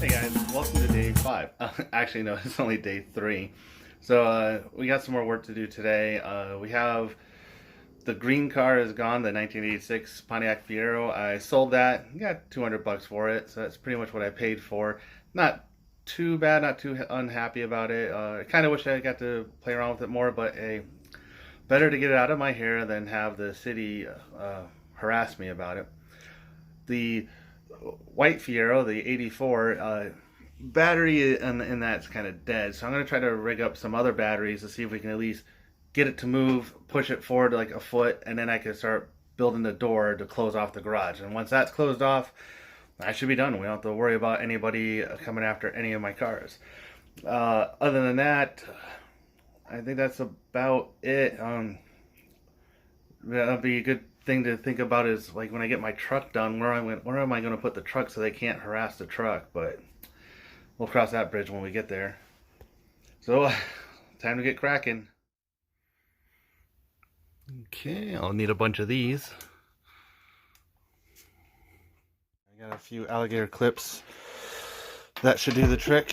Hey guys, welcome to day 5. Actually, no, it's only day 3. So we got some more work to do today. We have the green car is gone, the 1986 Pontiac Fiero. I sold that, got 200 bucks for it, so that's pretty much what I paid for. Not too bad, not too unhappy about it. I kind of wish I got to play around with it more, but better to get it out of my hair than have the city harass me about it. The white Fiero, the 84, battery in that's kind of dead, so I'm going to try to rig up some other batteries to see if we can at least get it to move, push it forward like a foot, and then I can start building the door to close off the garage. And once that's closed off, I should be done. We don't have to worry about anybody coming after any of my cars. Other than that, I think that's about it. That'll be a good thing to think about is like when I get my truck done, where am I going to put the truck so they can't harass the truck? But we'll cross that bridge when we get there. So time to get cracking. Okay, I'll need a bunch of these. I got a few alligator clips. That should do the trick.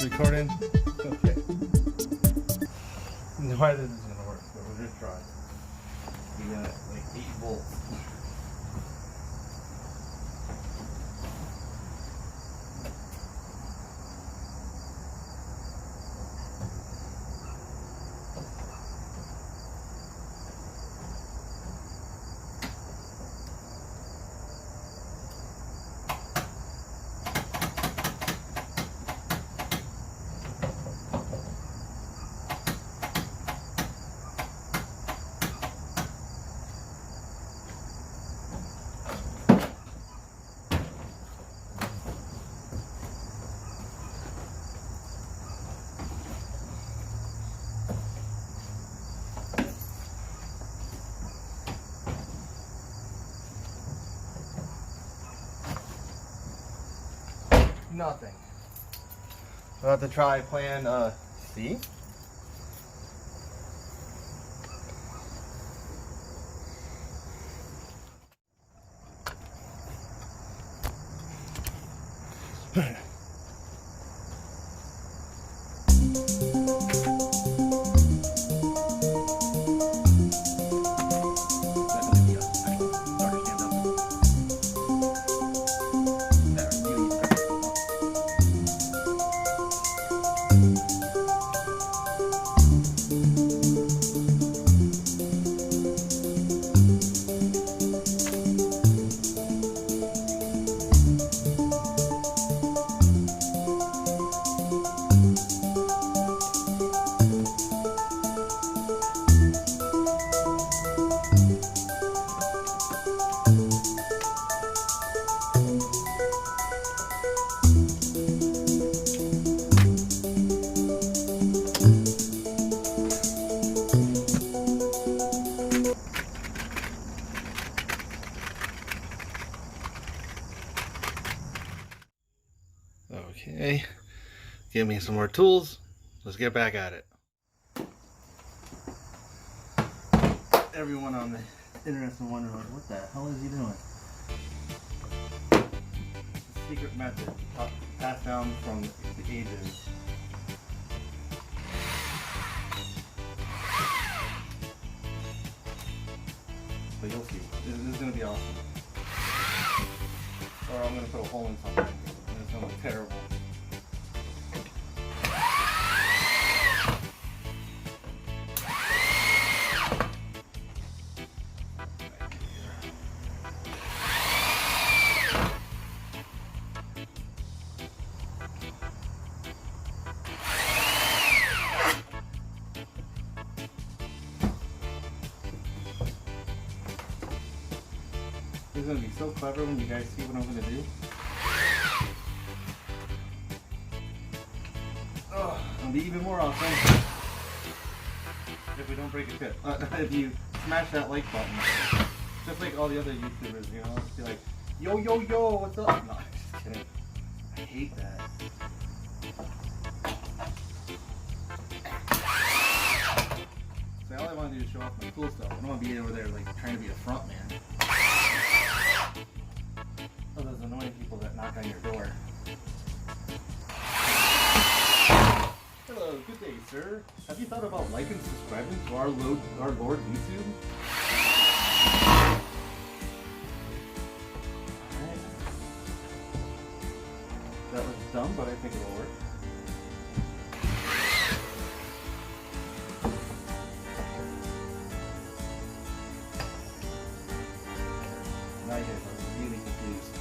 Recording? Okay. Why this is gonna work, but we're just trying. We got like 8 volts. Nothing. We'll have to try plan C. Okay, give me some more tools. Let's get back at it. Everyone on the internet is wondering, what the hell is he doing? Secret method passed down from the ages. But you'll see. This is going to be awesome. Or I'm going to put a hole in something. It's going to look terrible. gonna be so clever when you guys see what I'm gonna do. Oh, it'll be even more awesome if we don't break a tip. If you smash that like button, just like all the other YouTubers, you know, just be like, yo, yo, yo, what's up? No, I'm just kidding. I hate that. So all I want to do is show off my cool stuff. I don't want to be over there like trying to be a front man. Oh, those annoying people that knock on your door. Hello, good day, sir. Have you thought about liking and subscribing to our Lord YouTube? Alright. That was dumb, but I think it'll work. Now you guys are really confused.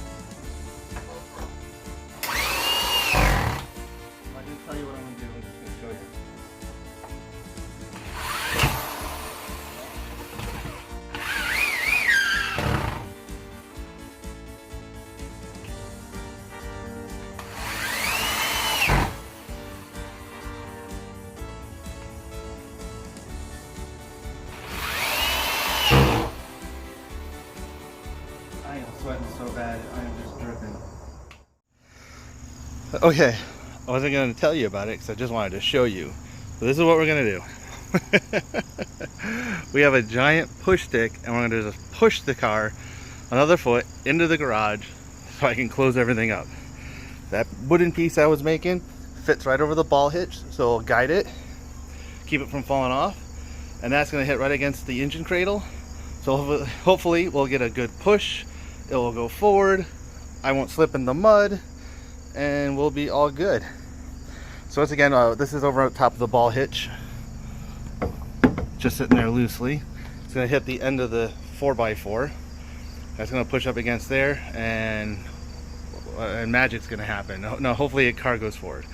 I'm going to tell you what I'm going to do. I'm just going to show you. I am sweating so bad, I am just dripping. Okay, I wasn't going to tell you about it because I just wanted to show you. So this is what we're going to do. We have a giant push stick and we're going to just push the car another foot into the garage so I can close everything up. That wooden piece I was making fits right over the ball hitch, so it'll guide it, keep it from falling off, and that's going to hit right against the engine cradle. So hopefully we'll get a good push, it will go forward, I won't slip in the mud, and we'll be all good. So once again, this is over on top of the ball hitch, just sitting there loosely. It's going to hit the end of the 4x4. That's going to push up against there, and magic's going to happen. No, hopefully a car goes forward.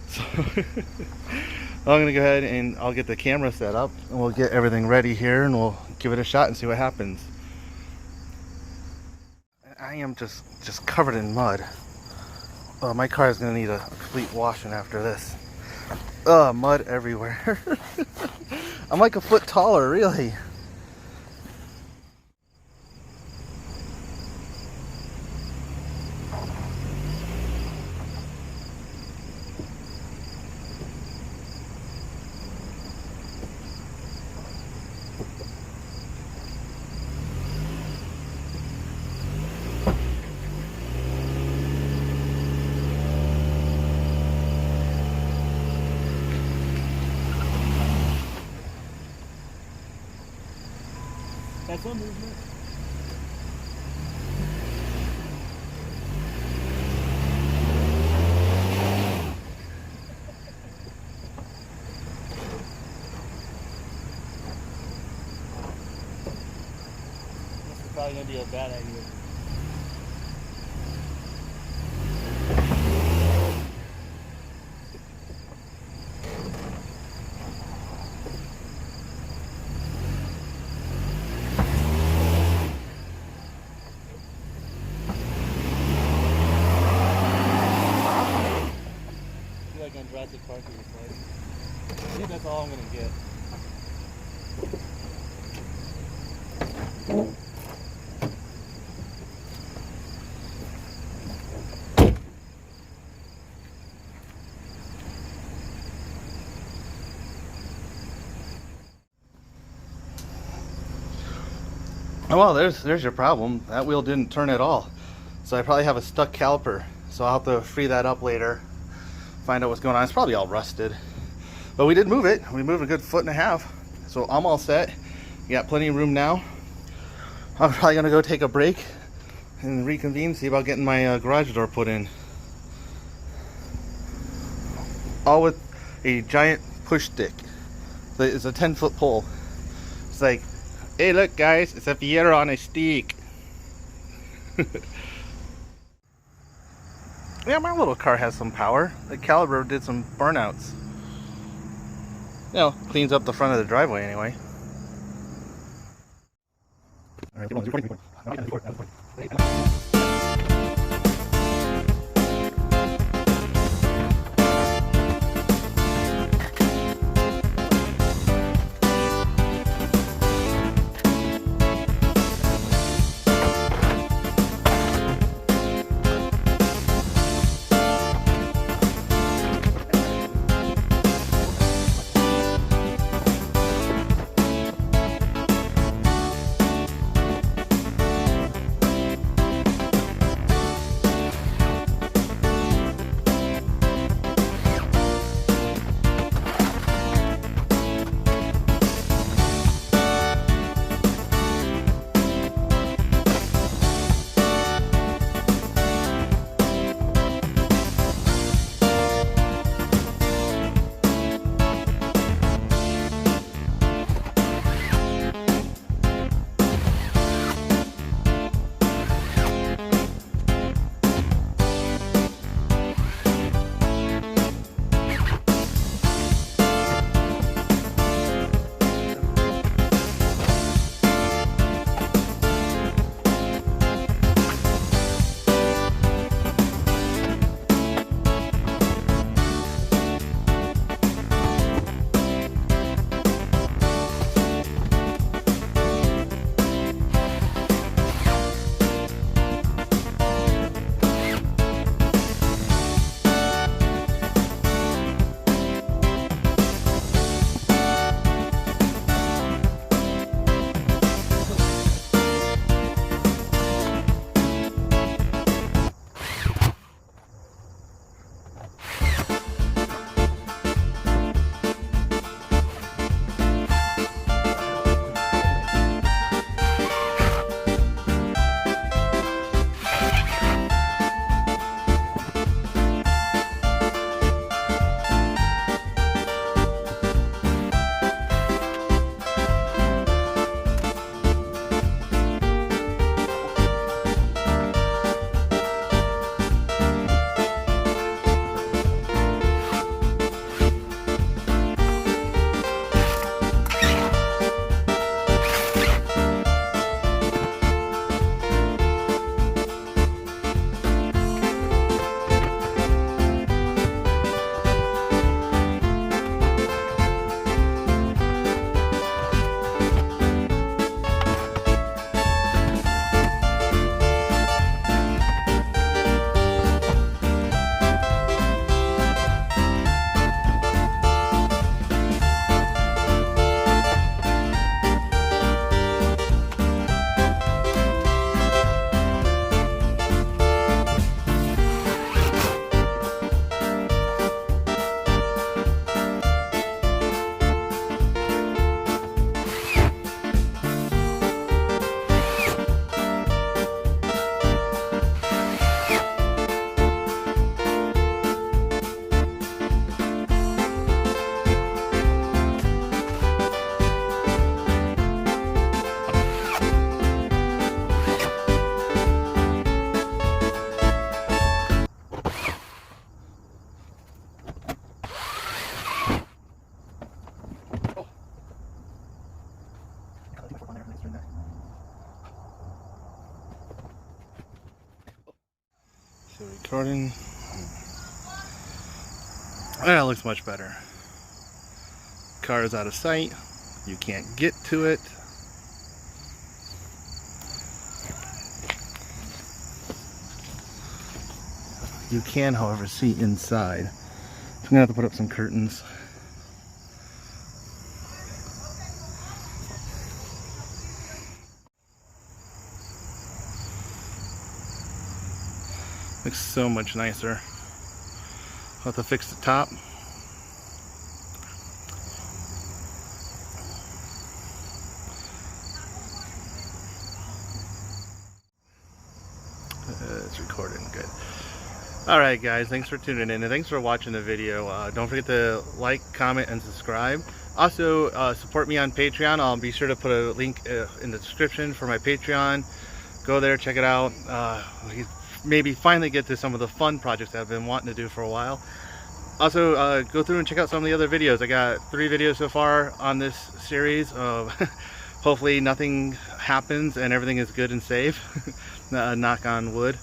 So I'm going to go ahead and I'll get the camera set up, and we'll get everything ready here, and we'll give it a shot and see what happens. I am just covered in mud. Oh, my car is going to need a complete washing after this. Oh, mud everywhere. I'm like a foot taller, really. That's one movement. This is probably going to be a bad idea. Jurassic Park is exciting. I think that's all I'm going to get. Oh, well, there's your problem. That wheel didn't turn at all. So I probably have a stuck caliper. So I'll have to free that up later. Find out what's going on. It's probably all rusted. But we did move it. We moved a good 1.5 feet. So I'm all set. Got plenty of room now. I'm probably going to go take a break and reconvene, see about getting my garage door put in. All with a giant push stick. It's a 10-foot pole. It's like, hey look guys, it's a Fiero on a stick. Yeah, my little car has some power. The caliber did some burnouts. You know, cleans up the front of the driveway anyway. Alright, So recording. That looks much better. Car is out of sight. You can't get to it. You can, however, see inside. I'm gonna have to put up some curtains. Looks so much nicer. I'll have to fix the top. It's recording good. Alright guys, thanks for tuning in and thanks for watching the video. Don't forget to like, comment, and subscribe. Also, support me on Patreon. I'll be sure to put a link in the description for my Patreon. Go there, check it out. Maybe finally get to some of the fun projects that I've been wanting to do for a while. Also, go through and check out some of the other videos. I got 3 videos so far on this series. Hope hopefully nothing happens and everything is good and safe. Knock on wood.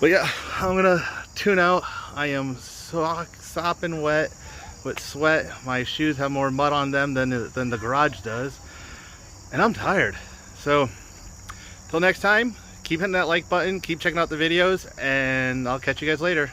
But yeah, I'm gonna tune out. I am sopping wet with sweat. My shoes have more mud on them than the garage does, and I'm tired. So till next time, keep hitting that like button, keep checking out the videos, and I'll catch you guys later.